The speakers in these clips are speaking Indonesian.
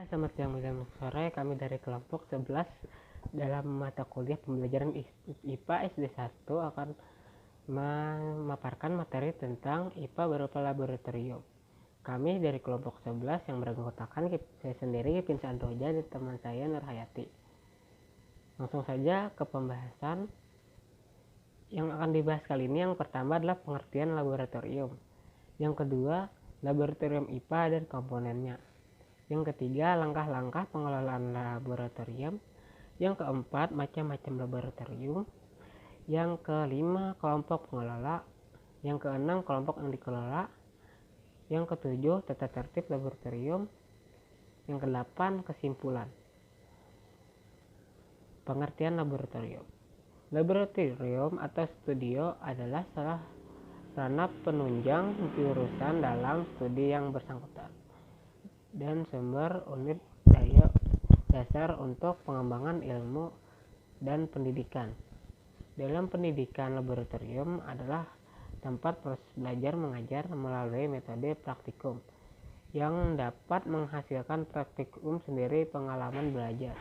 Selamat siang dan sore, kami dari kelompok 11 dalam mata kuliah pembelajaran IPA SD1 akan memaparkan materi tentang IPA berupa laboratorium. Kami dari kelompok 11 yang beranggotakan saya sendiri, Kipin Sandroja, dan teman saya Nur Hayati. Langsung saja ke pembahasan yang akan dibahas kali ini. Yang pertama adalah pengertian laboratorium. Yang kedua, laboratorium IPA dan komponennya. Yang ketiga, langkah-langkah pengelolaan laboratorium. Yang keempat, macam-macam laboratorium. Yang kelima, kelompok pengelola. Yang keenam, kelompok yang dikelola. Yang ketujuh, tata tertib laboratorium. Yang kedelapan, kesimpulan. Pengertian laboratorium. Laboratorium atau studio adalah sarana penunjang jurusan dalam studi yang bersangkutan dan sumber unit daya dasar untuk pengembangan ilmu dan pendidikan. Dalam pendidikan, laboratorium adalah tempat proses belajar mengajar melalui metode praktikum yang dapat menghasilkan praktikum sendiri pengalaman belajar,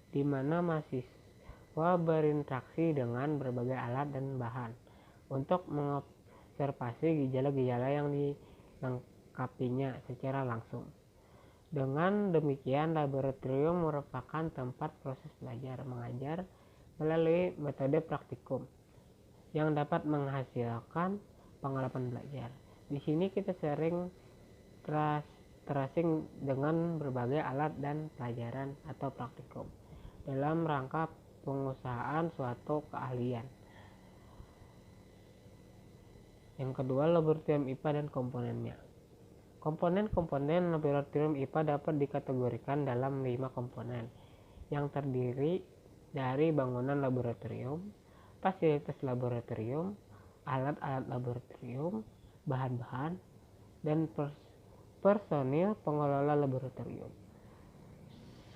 di mana mahasiswa berinteraksi dengan berbagai alat dan bahan untuk mengobservasi gejala-gejala yang dilengkapinya secara langsung. Dengan demikian, laboratorium merupakan tempat proses belajar mengajar melalui metode praktikum yang dapat menghasilkan pengalaman belajar. Di sini kita sering terasing dengan berbagai alat dan pelajaran atau praktikum dalam rangka pengusahaan suatu keahlian. Yang kedua, laboratorium IPA dan komponennya. Komponen-komponen laboratorium IPA dapat dikategorikan dalam 5 komponen yang terdiri dari bangunan laboratorium, fasilitas laboratorium, alat-alat laboratorium, bahan-bahan, dan personil pengelola laboratorium.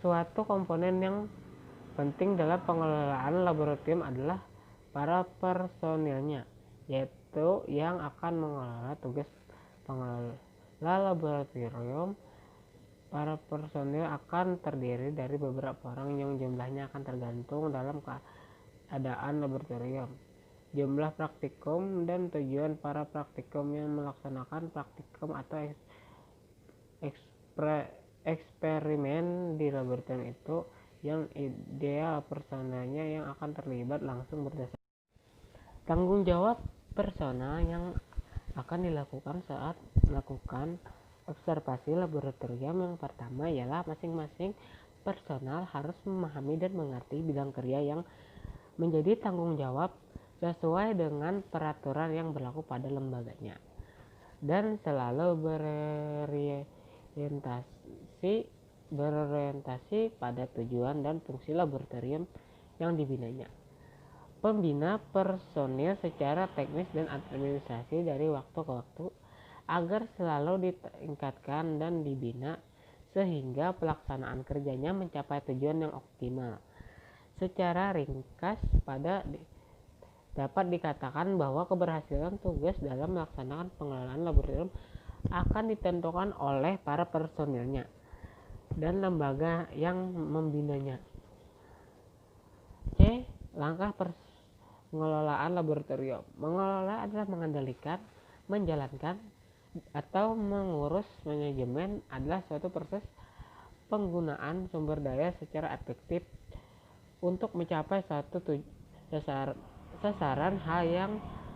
Suatu komponen yang penting dalam pengelolaan laboratorium adalah para personilnya, yaitu yang akan mengelola tugas pengelola laboratorium. Para personil akan terdiri dari beberapa orang yang jumlahnya akan tergantung dalam keadaan laboratorium, jumlah praktikum, dan tujuan para praktikum yang melaksanakan praktikum atau eksperimen di laboratorium itu, yang ideal personalnya yang akan terlibat langsung berdasarkan tanggung jawab personal yang akan dilakukan saat melakukan observasi laboratorium. Yang pertama ialah masing-masing personal harus memahami dan mengerti bidang kerja yang menjadi tanggung jawab sesuai dengan peraturan yang berlaku pada lembaganya, dan selalu berorientasi pada tujuan dan fungsi laboratorium yang dibinanya. Pembina personil secara teknis dan administrasi dari waktu ke waktu agar selalu ditingkatkan dan dibina sehingga pelaksanaan kerjanya mencapai tujuan yang optimal. Secara ringkas dapat dikatakan bahwa keberhasilan tugas dalam melaksanakan pengelolaan laboratorium akan ditentukan oleh para personilnya dan lembaga yang membinanya. C. Langkah pengelolaan laboratorium. Mengelola adalah mengendalikan, menjalankan, atau mengurus. Manajemen adalah suatu proses penggunaan sumber daya secara efektif untuk mencapai suatu sasaran hal yang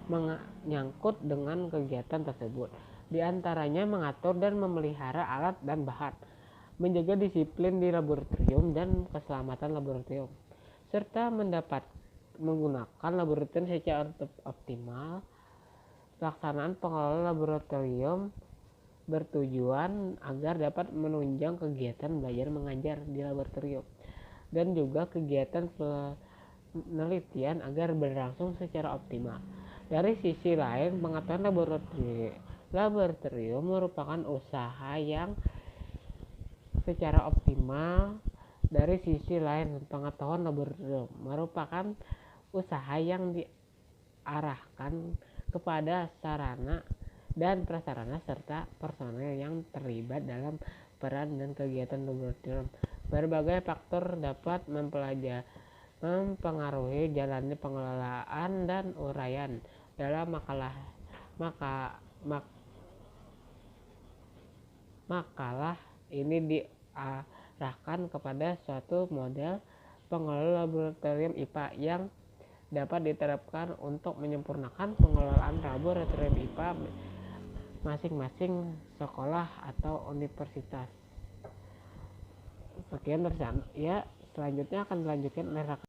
menyangkut dengan kegiatan tersebut. Di antaranya mengatur dan memelihara alat dan bahan, menjaga disiplin di laboratorium dan keselamatan laboratorium, serta menggunakan laboratorium secara optimal. Pelaksanaan pengelolaan laboratorium bertujuan agar dapat menunjang kegiatan belajar mengajar di laboratorium dan juga kegiatan penelitian agar berlangsung secara optimal. Dari sisi lain, pengetahuan laboratorium merupakan usaha yang secara optimal. Dari sisi lain, pengetahuan laboratorium merupakan usaha yang diarahkan kepada sarana dan prasarana serta personel yang terlibat dalam peran dan kegiatan laboratorium. Berbagai faktor dapat mempengaruhi jalannya pengelolaan dan uraian dalam makalah ini diarahkan kepada suatu model pengelola laboratorium IPA yang dapat diterapkan untuk menyempurnakan pengelolaan laboratorium IPA masing-masing sekolah atau universitas. Sekian ya, selanjutnya akan dilanjutkan oleh Raka.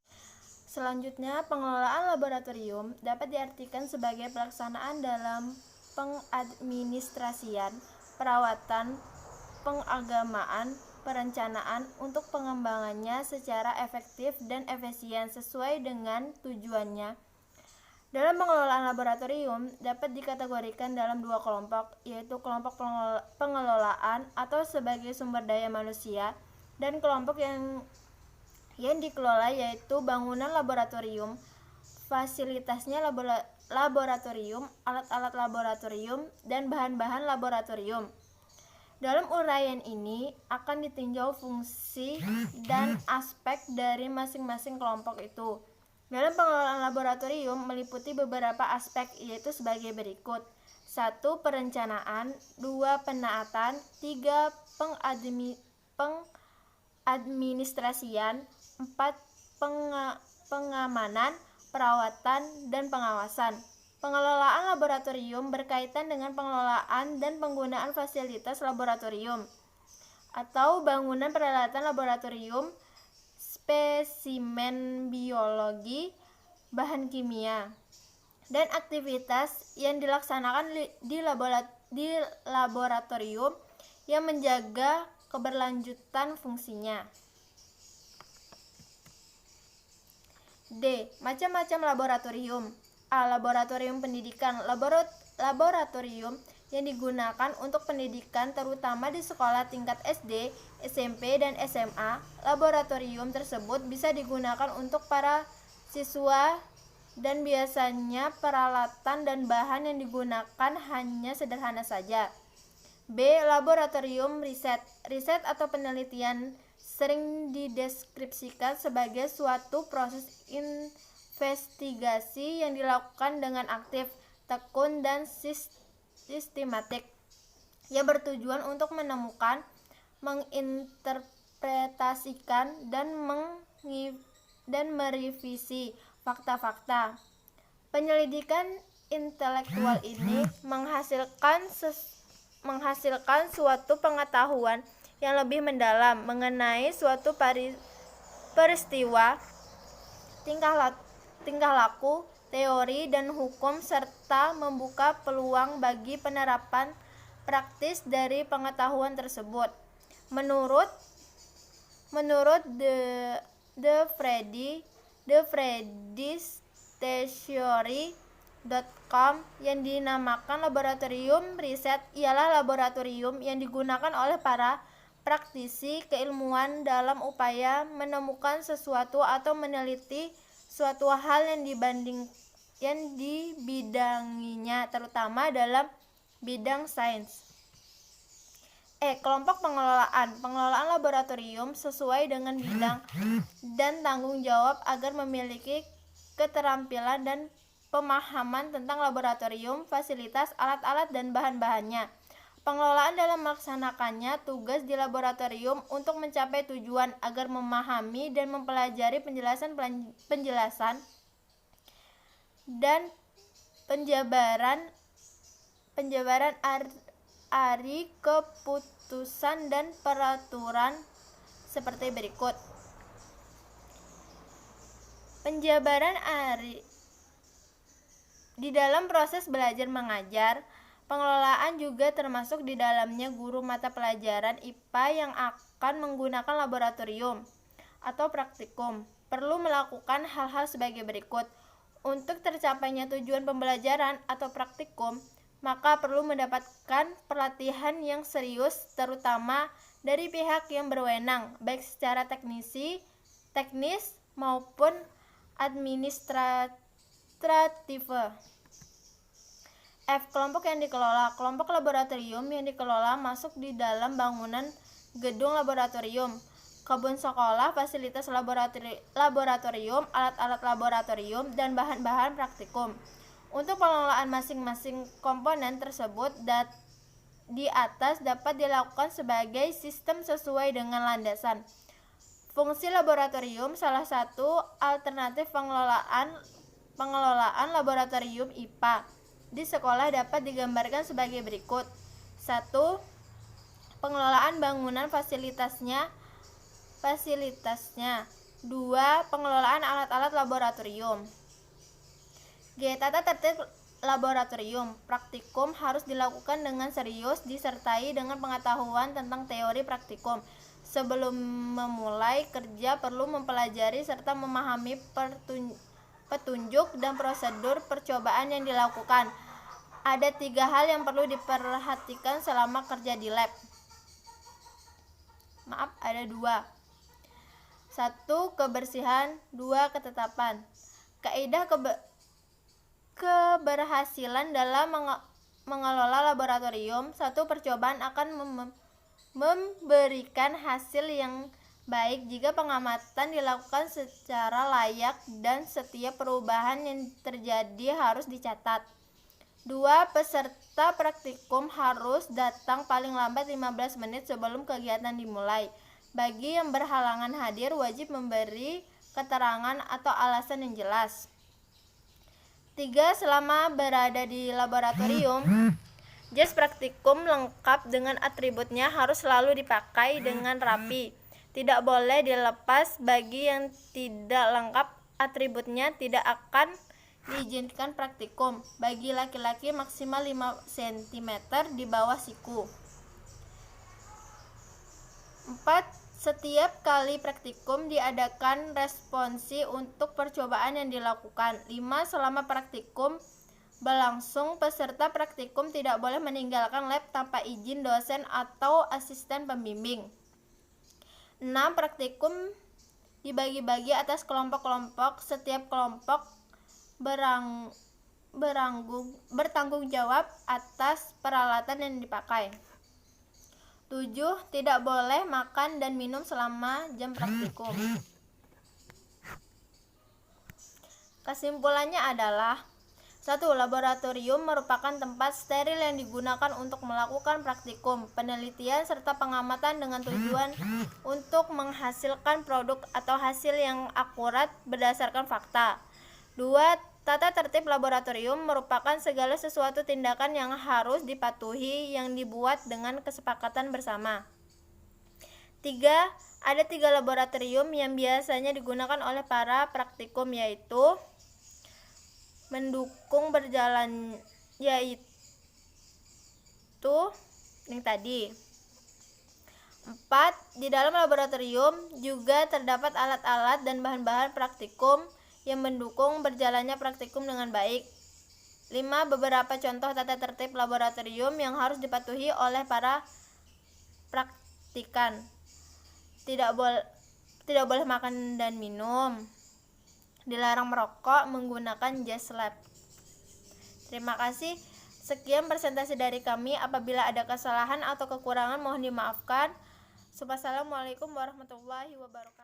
Selanjutnya, pengelolaan laboratorium dapat diartikan sebagai pelaksanaan dalam pengadministrasian, perawatan, pengagamaan, perencanaan untuk pengembangannya secara efektif dan efisien sesuai dengan tujuannya. Dalam pengelolaan laboratorium dapat dikategorikan dalam dua kelompok, yaitu kelompok pengelolaan atau sebagai sumber daya manusia dan kelompok yang dikelola yaitu bangunan laboratorium, fasilitasnya laboratorium, alat-alat laboratorium, dan bahan-bahan laboratorium. Dalam uraian ini akan ditinjau fungsi dan aspek dari masing-masing kelompok itu. Dalam pengelolaan laboratorium meliputi beberapa aspek yaitu sebagai berikut. 1. Perencanaan, 2. Penaatan, 3. Pengadministrasian, 4. Pengamanan, perawatan, dan pengawasan. Pengelolaan laboratorium berkaitan dengan pengelolaan dan penggunaan fasilitas laboratorium atau bangunan peralatan laboratorium, spesimen biologi, bahan kimia, dan aktivitas yang dilaksanakan di laboratorium yang menjaga keberlanjutan fungsinya. D. Macam-macam laboratorium. A. Laboratorium pendidikan. Laboratorium yang digunakan untuk pendidikan terutama di sekolah tingkat SD, SMP, dan SMA. Laboratorium tersebut bisa digunakan untuk para siswa dan biasanya peralatan dan bahan yang digunakan hanya sederhana saja. B. Laboratorium riset. Riset atau penelitian sering dideskripsikan sebagai suatu proses investigasi yang dilakukan dengan aktif, tekun, dan sistematik yang bertujuan untuk menemukan, menginterpretasikan, dan merevisi fakta-fakta. Penyelidikan intelektual ini menghasilkan suatu pengetahuan yang lebih mendalam mengenai suatu peristiwa, tingkah laku, teori, dan hukum, serta membuka peluang bagi penerapan praktis dari pengetahuan tersebut. Menurut TheFreddy'sTheory.com yang dinamakan laboratorium riset ialah laboratorium yang digunakan oleh para praktisi keilmuan dalam upaya menemukan sesuatu atau meneliti suatu hal yang dibidanginya, terutama dalam bidang sains. Kelompok pengelolaan laboratorium sesuai dengan bidang dan tanggung jawab agar memiliki keterampilan dan pemahaman tentang laboratorium, fasilitas, alat-alat, dan bahan-bahannya. Pengelolaan dalam melaksanakannya tugas di laboratorium untuk mencapai tujuan agar memahami dan mempelajari penjelasan dan penjabaran ari keputusan dan peraturan seperti berikut. Penjabaran ari di dalam proses belajar mengajar. Pengelolaan juga termasuk di dalamnya guru mata pelajaran IPA yang akan menggunakan laboratorium atau praktikum perlu melakukan hal-hal sebagai berikut. Untuk tercapainya tujuan pembelajaran atau praktikum, maka perlu mendapatkan pelatihan yang serius terutama dari pihak yang berwenang, baik secara teknis maupun administratif. F. Kelompok yang dikelola. Kelompok laboratorium yang dikelola masuk di dalam bangunan gedung laboratorium, kebun sekolah, fasilitas laboratorium, alat-alat laboratorium, dan bahan-bahan praktikum. Untuk pengelolaan masing-masing komponen tersebut di atas dapat dilakukan sebagai sistem sesuai dengan landasan. Fungsi laboratorium salah satu alternatif pengelolaan laboratorium IPA di sekolah dapat digambarkan sebagai berikut. 1. Pengelolaan bangunan fasilitasnya. 2. Pengelolaan alat-alat laboratorium. G. Tata tertib laboratorium. Praktikum harus dilakukan dengan serius disertai dengan pengetahuan tentang teori praktikum. Sebelum memulai kerja perlu mempelajari serta memahami petunjuk dan prosedur percobaan yang dilakukan. Ada 3 hal yang perlu diperhatikan selama kerja di lab. Ada 2. 1. Kebersihan. 2. Ketetapan. Kaidah keberhasilan dalam mengelola laboratorium. 1. Percobaan akan memberikan hasil yang baik jika pengamatan dilakukan secara layak dan setiap perubahan yang terjadi harus dicatat. 2. Peserta praktikum harus datang paling lambat 15 menit sebelum kegiatan dimulai. Bagi yang berhalangan hadir wajib memberi keterangan atau alasan yang jelas. 3. Selama berada di laboratorium, jas praktikum lengkap dengan atributnya harus selalu dipakai dengan rapi. Tidak boleh dilepas. Bagi yang tidak lengkap atributnya tidak akan diizinkan praktikum. Bagi laki-laki maksimal 5 cm di bawah siku. 4. Setiap kali praktikum diadakan responsi untuk percobaan yang dilakukan. 5. Selama praktikum berlangsung, peserta praktikum tidak boleh meninggalkan lab tanpa izin dosen atau asisten pembimbing. 6. Praktikum dibagi-bagi atas kelompok-kelompok. Setiap kelompok bertanggung jawab atas peralatan yang dipakai. 7. Tidak boleh makan dan minum selama jam praktikum. Kesimpulannya adalah 1. Laboratorium merupakan tempat steril yang digunakan untuk melakukan praktikum, penelitian, serta pengamatan dengan tujuan untuk menghasilkan produk atau hasil yang akurat berdasarkan fakta. 2. Tata tertib laboratorium merupakan segala sesuatu tindakan yang harus dipatuhi yang dibuat dengan kesepakatan bersama. 3. Ada 3 laboratorium yang biasanya digunakan oleh para praktikum, yaitu mendukung berjalan, yaitu yang tadi. 4. Di dalam laboratorium juga terdapat alat-alat dan bahan-bahan praktikum yang mendukung berjalannya praktikum dengan baik. 5. Beberapa contoh tata tertib laboratorium yang harus dipatuhi oleh para praktikan. Tidak boleh makan dan minum. Dilarang merokok menggunakan jas lab. Terima kasih. Sekian presentasi dari kami. Apabila ada kesalahan atau kekurangan mohon dimaafkan. Wassalamualaikum warahmatullahi wabarakatuh.